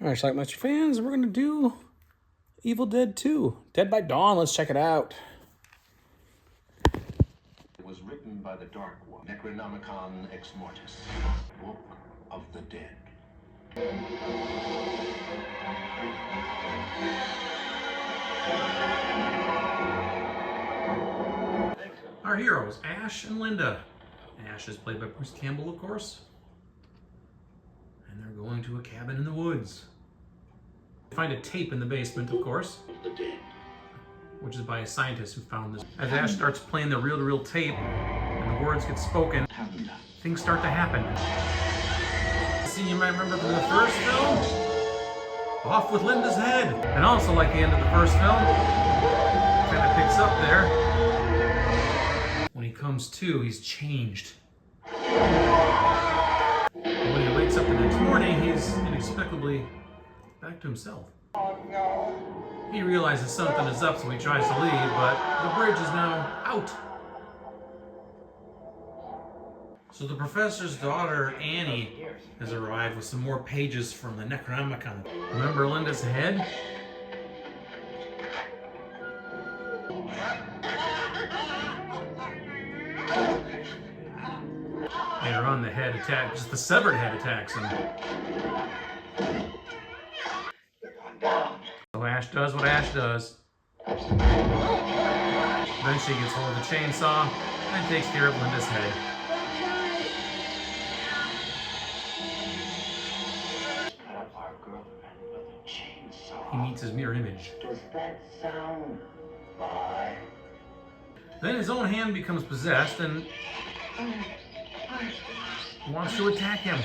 All right, Schlockmeister fans, we're going to do Evil Dead 2, Dead by Dawn. Let's check it out. It was written by the Dark One, Necronomicon Ex Mortis, Book of the Dead. Our heroes, Ash and Linda. Ash is played by Bruce Campbell, of course. And they're going to a cabin in the woods. They find a tape in the basement, of course, which is by a scientist who found this. As Ash starts playing the reel-to-reel tape and the words get spoken, things start to happen. The scene you might remember from the first film, off with Linda's head. And also, like the end of the first film, kind of picks up there. When he comes to, he's changed. And when he wakes up the next morning, he's inexplicably back to himself. Oh, no. He realizes something is up, so he tries to leave, but the bridge is now out. So the professor's daughter, Annie, has arrived with some more pages from the Necronomicon. Remember Linda's head? Later on, the head attack, just the severed head attacks him. So Ash does what Ash does. Then she gets hold of the chainsaw and takes care of Linda's head. He meets his mirror image. Does that sound bad? Then his own hand becomes possessed and wants to attack him.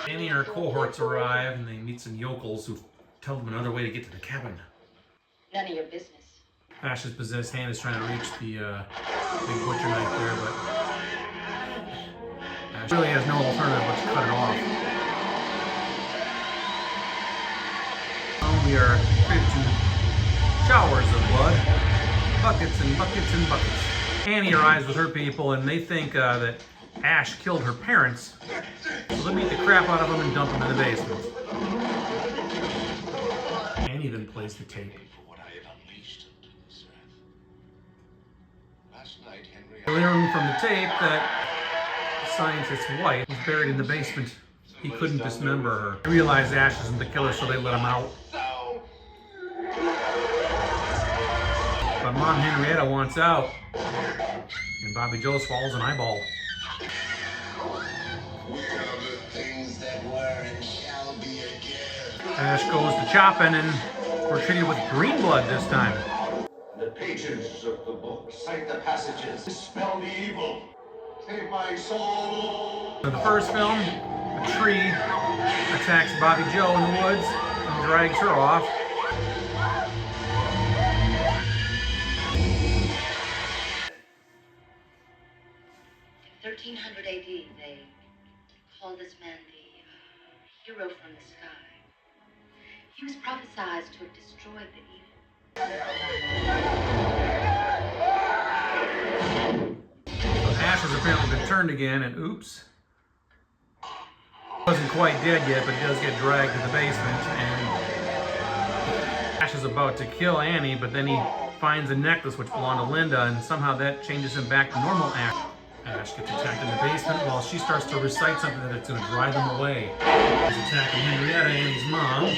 Annie and her cohorts arrive and they meet some yokels who tell them another way to get to the cabin. None of your business. Ash's possessed hand is trying to reach the big butcher knife there, but Ash really has no alternative but to cut it off. We are treated to showers of blood, buckets and buckets and buckets. Annie arrives with her people and they think that Ash killed her parents, so they beat the crap out of them and dump them in the basement. Annie then plays the tape. We learn from the tape that the scientist's wife was buried in the basement. He couldn't dismember her. They realize Ash isn't the killer, so they let him out. But Mom Henrietta wants out, and Bobby Joe swallows an eyeball. Ash goes to chopping, and we're treated with green blood this time. The pages of the book cite the passages. Dispel the evil. Save my soul. In the first film, a tree attacks Bobby Joe in the woods and drags her off. 1300 AD, they called this man the hero from the sky. He was prophesied to have destroyed the evil. So Ash has apparently been turned again, and oops. Wasn't quite dead yet, but he does get dragged to the basement, and Ash is about to kill Annie, but then he finds a necklace which belonged to Linda, and somehow that changes him back to normal Ash. Ash gets attacked in the basement while she starts to recite something that's going to drive them away. He's attacking Henrietta, Annie's mom.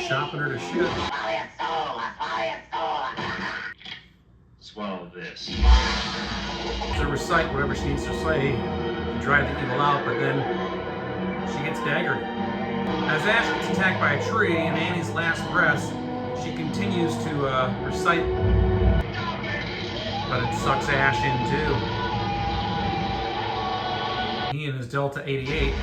Chopping her to shit. Swallow this. To recite whatever she needs to say to drive the evil out, but then she gets daggered. As Ash gets attacked by a tree in Annie's last breath, she continues to recite, but it sucks Ash in too. He and his Delta 88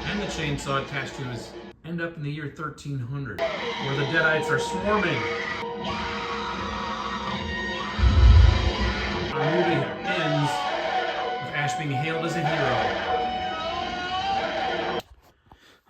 and the chainsaw attached to his end up in the year 1300, where the Deadites are swarming. Our movie ends with Ash being hailed as a hero.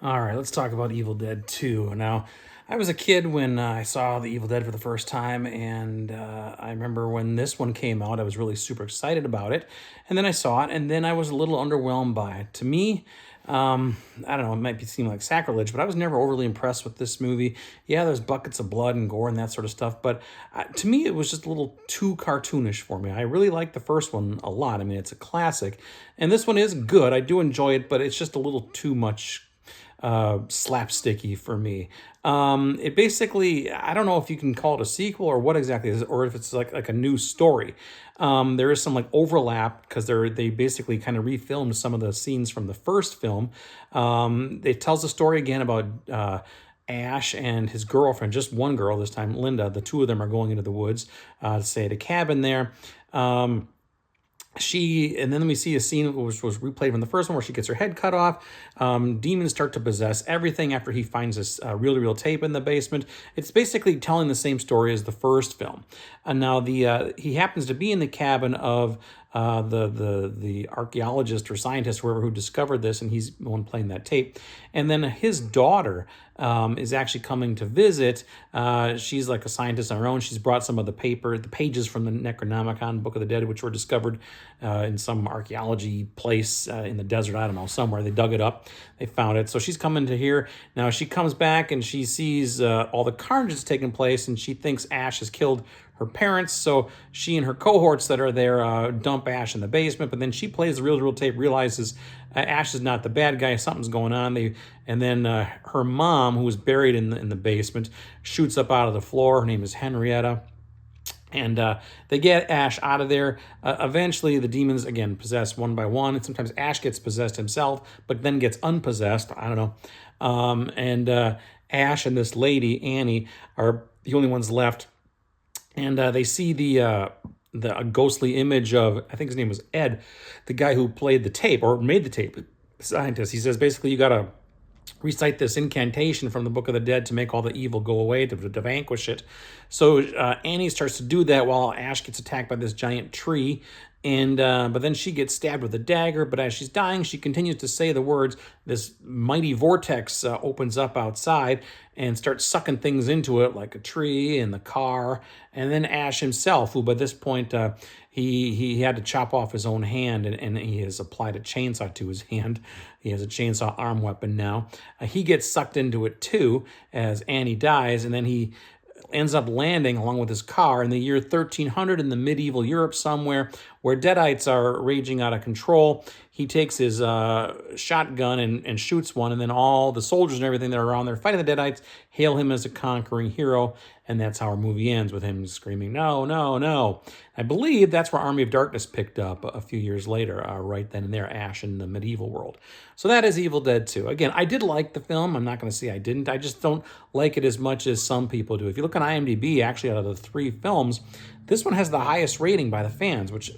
All right, let's talk about Evil Dead 2. Now, I was a kid when I saw The Evil Dead for the first time, and I remember when this one came out, I was really super excited about it. And then I saw it, and then I was a little underwhelmed by it. To me, I don't know, it might seem like sacrilege, but I was never overly impressed with this movie. Yeah, there's buckets of blood and gore and that sort of stuff, but to me, it was just a little too cartoonish for me. I really liked the first one a lot. I mean, it's a classic, and this one is good. I do enjoy it, but it's just a little too much slapsticky for me. It basically, I don't know if you can call it a sequel or what exactly it is, or if it's like a new story. There is some like overlap because they basically kind of refilmed some of the scenes from the first film. It tells the story again about Ash and his girlfriend, just one girl this time, Linda. The two of them are going into the woods to stay at a cabin there. And then we see a scene which was replayed from the first one where she gets her head cut off. Demons start to possess everything after he finds this reel-to-reel tape in the basement. It's basically telling the same story as the first film. And now he happens to be in the cabin of the archaeologist or scientist, whoever, who discovered this, and he's the one playing that tape. And then his daughter is actually coming to visit. She's like a scientist on her own. She's brought some of the pages from the Necronomicon, Book of the Dead, which were discovered in some archaeology place in the desert. I don't know, somewhere. They dug it up. They found it. So she's coming to here. Now she comes back and she sees all the carnage that's taking place, and she thinks Ash has killed her parents, so she and her cohorts that are there dump Ash in the basement, but then she plays the reel-to-reel tape, realizes Ash is not the bad guy, something's going on. And then her mom, who was buried in the basement, shoots up out of the floor. Her name is Henrietta. And they get Ash out of there. Eventually, the demons, again, possess one by one. And sometimes Ash gets possessed himself, but then gets unpossessed. I don't know. And Ash and this lady, Annie, are the only ones left. And they see the ghostly image of, I think his name was Ed, the guy who played the tape or made the tape, the scientist. He says, basically, you got to recite this incantation from the Book of the Dead to make all the evil go away, to vanquish it. So Annie starts to do that while Ash gets attacked by this giant tree. And but then she gets stabbed with a dagger. But as she's dying, she continues to say the words. This mighty vortex opens up outside and starts sucking things into it, like a tree and the car. And then Ash himself, who by this point he had to chop off his own hand, and he has applied a chainsaw to his hand. He has a chainsaw arm weapon now. He gets sucked into it too as Annie dies, and then he ends up landing along with his car in the year 1300 in the medieval Europe somewhere, where Deadites are raging out of control. He takes his shotgun and shoots one, and then all the soldiers and everything that are around there fighting the Deadites hail him as a conquering hero, and that's how our movie ends, with him screaming, "No, no, no." I believe that's where Army of Darkness picked up a few years later, right then and there, Ash in the medieval world. So that is Evil Dead 2. Again, I did like the film. I'm not going to say I didn't. I just don't like it as much as some people do. If you look on IMDb, actually out of the 3 films, this one has the highest rating by the fans, which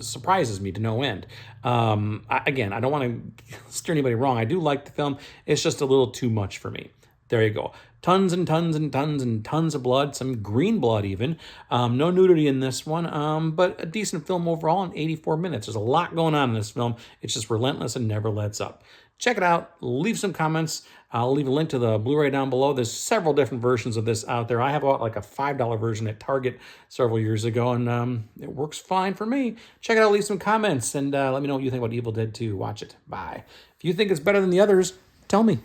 surprises me to no end. Again, I don't want to steer anybody wrong. I do like the film. It's just a little too much for me. There you go. Tons and tons and tons and tons of blood, some green blood even. No nudity in this one, but a decent film overall in 84 minutes. There's a lot going on in this film. It's just relentless and never lets up. Check it out. Leave some comments. I'll leave a link to the Blu-ray down below. There's several different versions of this out there. I have like a $5 version at Target several years ago, and it works fine for me. Check it out. Leave some comments, and let me know what you think about Evil Dead 2. Watch it. Bye. If you think it's better than the others, tell me.